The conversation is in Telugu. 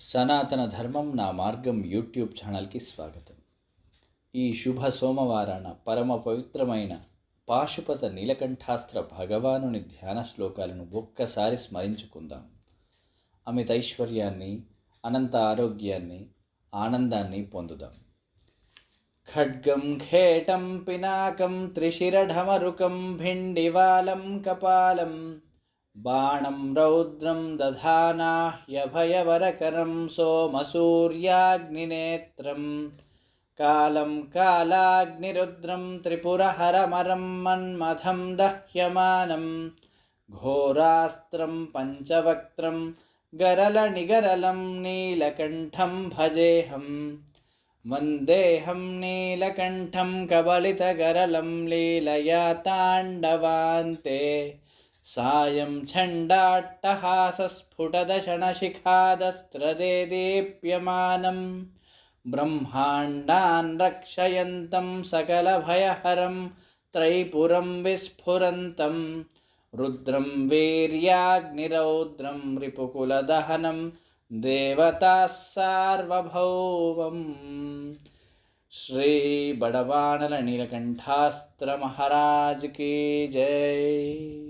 సనాతన ధర్మం నా మార్గం యూట్యూబ్ ఛానల్కి స్వాగతం. ఈ శుభ సోమవారాన పరమ పవిత్రమైన పాశుపత నీలకంఠాస్త్ర భగవానుని ధ్యాన శ్లోకాలను ఒక్కసారి స్మరించుకుందాం. అమిత ఐశ్వర్యాన్ని, అనంత ఆరోగ్యాన్ని, ఆనందాన్ని పొందుదాం. ఖడ్గం ఖేటం పినాకం త్రిశిరఢమరుకం భిండివాలం కపాలం బాణం రౌద్రం దధానాహ్యభయవరకరం సోమసూర్యాగ్నినేత్రం కాలం కాలాగ్నిరుద్రం త్రిపురహరమరం మన్మథం దహ్యమానం ఘోరాస్త్రం పంచవక్త్రం గరళనిగరలం నీలకంఠం భజేహం. వందేహం నీలకంఠం కబళితగరళం లీలయా తాండవాంతే సాయం ఛండాట్టహాసస్ఫుటదశనశిఖాదస్త్రదే బ్రహ్మాండాన్ రక్షయంతం సకలభయహరం త్రైపురం విస్ఫురంతం రుద్రం వీర్యాగ్నిరౌద్రం రిపుకులదహనం దేవతాః సార్వభౌమం. శ్రీ బడవానల నీలకంఠాస్త్ర మహారాజ్ కీ జై.